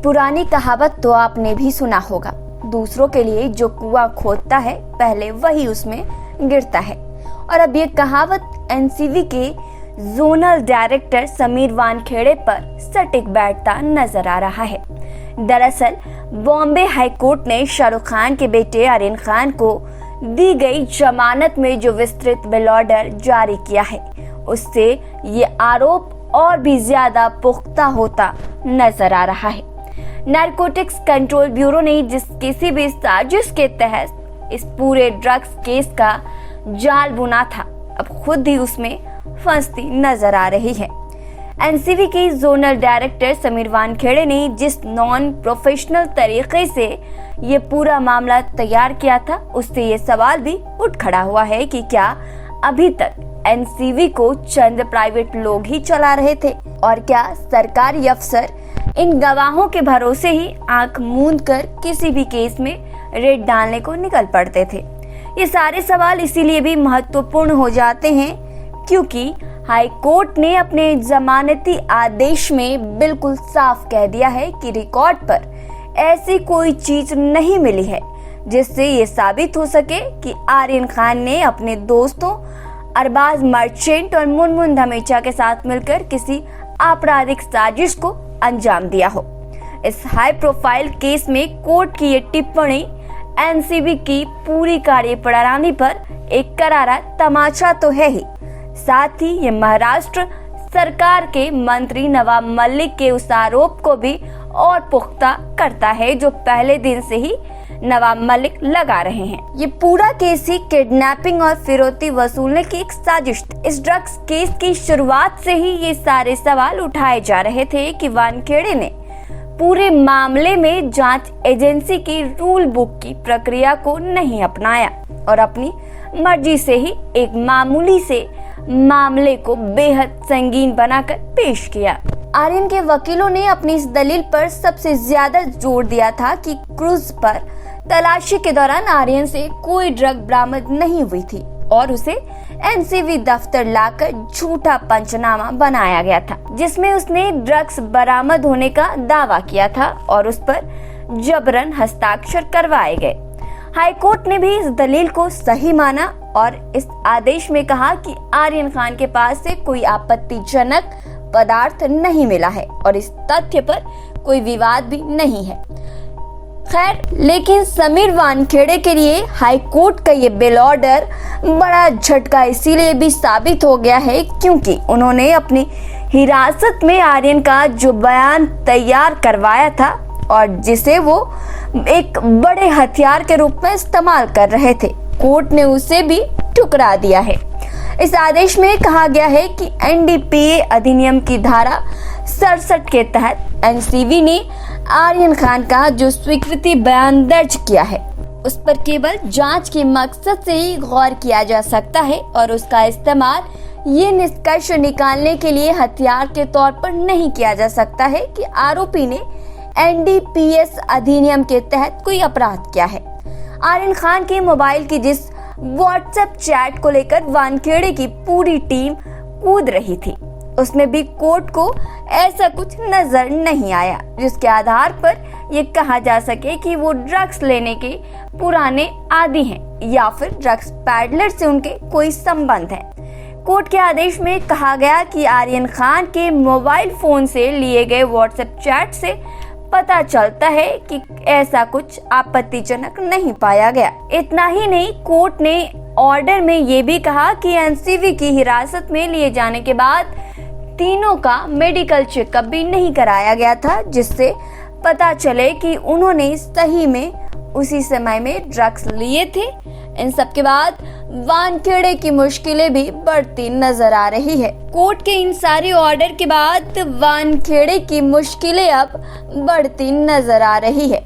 पुरानी कहावत तो आपने भी सुना होगा, दूसरों के लिए जो कुआं खोदता है पहले वही उसमें गिरता है। और अब ये कहावत एनसीवी के जोनल डायरेक्टर समीर वानखेड़े पर सटीक बैठता नजर आ रहा है। दरअसल बॉम्बे हाई कोर्ट ने शाहरुख खान के बेटे आर्यन खान को दी गई जमानत में जो विस्तृत बेल ऑर्डर जारी किया है, उससे ये आरोप और भी ज्यादा पुख्ता होता नजर आ रहा है। नारकोटिक्स कंट्रोल ब्यूरो ने जिस किसी भी साजिश के तहत इस पूरे ड्रग्स केस का जाल बुना था, अब खुद ही उसमें फंसती नजर आ रही है। एनसीवी के जोनल डायरेक्टर समीर वानखेड़े ने जिस नॉन प्रोफेशनल तरीके से ये पूरा मामला तैयार किया था, उससे ये सवाल भी उठ खड़ा हुआ है कि क्या अभी तक एनसीवी को चंद प्राइवेट लोग ही चला रहे थे और क्या सरकारी अफसर इन गवाहों के भरोसे ही आंख मूंद कर किसी भी केस में रेड डालने को निकल पड़ते थे। ये सारे सवाल इसीलिए भी महत्वपूर्ण हो जाते हैं क्योंकि हाई कोर्ट ने अपने जमानती आदेश में बिल्कुल साफ कह दिया है कि रिकॉर्ड पर ऐसी कोई चीज नहीं मिली है जिससे ये साबित हो सके कि आर्यन खान ने अपने दोस्तों अरबाज मर्चेंट और मुनमुन धमेचा के साथ मिलकर किसी आपराधिक साजिश को अंजाम दिया हो। इस हाई प्रोफाइल केस में कोर्ट की ये टिप्पणी एनसीबी की पूरी कार्यप्रणाली पर एक करारा तमाचा तो है ही, साथ ही ये महाराष्ट्र सरकार के मंत्री नवाब मलिक के उस आरोप को भी और पुख्ता करता है जो पहले दिन से ही नवाब मलिक लगा रहे हैं। ये पूरा केस ही किडनैपिंग और फिरौती वसूलने की एक साजिश थी। इस ड्रग्स केस की शुरुआत से ही ये सारे सवाल उठाए जा रहे थे कि वानखेड़े ने पूरे मामले में जांच एजेंसी की रूल बुक की प्रक्रिया को नहीं अपनाया और अपनी मर्जी से ही एक मामूली से मामले को बेहद संगीन बनाकर पेश किया। आर्यन के वकीलों ने अपनी इस दलील पर सबसे ज्यादा जोर दिया था कि क्रूज पर तलाशी के दौरान आर्यन से कोई ड्रग बरामद नहीं हुई थी और उसे एनसीवी दफ्तर लाकर झूठा पंचनामा बनाया गया था जिसमें उसने ड्रग्स बरामद होने का दावा किया था और उस पर जबरन हस्ताक्षर करवाए गए। हाई कोर्ट ने भी इस दलील को सही माना और इस आदेश में कहा कि आर्यन खान के पास से कोई आपत्तिजनक पदार्थ नहीं मिला है और इस तथ्य पर कोई विवाद भी नहीं है। खैर, लेकिन समीर वानखेड़े के लिए हाई कोर्ट का ये बेल ऑर्डर बड़ा झटका इसीलिए भी साबित हो गया है क्योंकि उन्होंने अपनी हिरासत में आर्यन का जो बयान तैयार करवाया था और जिसे वो एक बड़े हथियार के रूप में इस्तेमाल कर रहे थे, कोर्ट ने उसे भी ठुकरा दिया है। इस आदेश में कहा गया है कि एनडीपीए अधिनियम की धारा 67 के तहत एनसीवी ने आर्यन खान का जो स्वीकृति बयान दर्ज किया है उस पर केवल जांच के मकसद से ही गौर किया जा सकता है और उसका इस्तेमाल ये निष्कर्ष निकालने के लिए हथियार के तौर पर नहीं किया जा सकता है कि आरोपी ने एनडीपीएस अधिनियम के तहत कोई अपराध किया है। आर्यन खान के मोबाइल की जिस व्हाट्सएप चैट को लेकर वानखेड़े की पूरी टीम कूद रही थी, उसमें भी कोर्ट को ऐसा कुछ नजर नहीं आया जिसके आधार पर ये कहा जा सके कि वो ड्रग्स लेने के पुराने आदी हैं या फिर ड्रग्स पैडलर से उनके कोई संबंध है। कोर्ट के आदेश में कहा गया कि आर्यन खान के मोबाइल फोन से लिए गए व्हाट्सएप चैट से पता चलता है कि ऐसा कुछ आपत्तिजनक नहीं पाया गया। इतना ही नहीं, कोर्ट ने ऑर्डर में ये भी कहा कि एनसीवी की हिरासत में लिए जाने के बाद तीनों का मेडिकल चेकअप भी नहीं कराया गया था जिससे पता चले कि उन्होंने सही में उसी समय में ड्रग्स लिए थे। इन सब के बाद वानखेड़े की मुश्किलें भी बढ़ती नजर आ रही है। कोर्ट के इन सारे ऑर्डर के बाद वानखेड़े की मुश्किलें अब बढ़ती नजर आ रही है।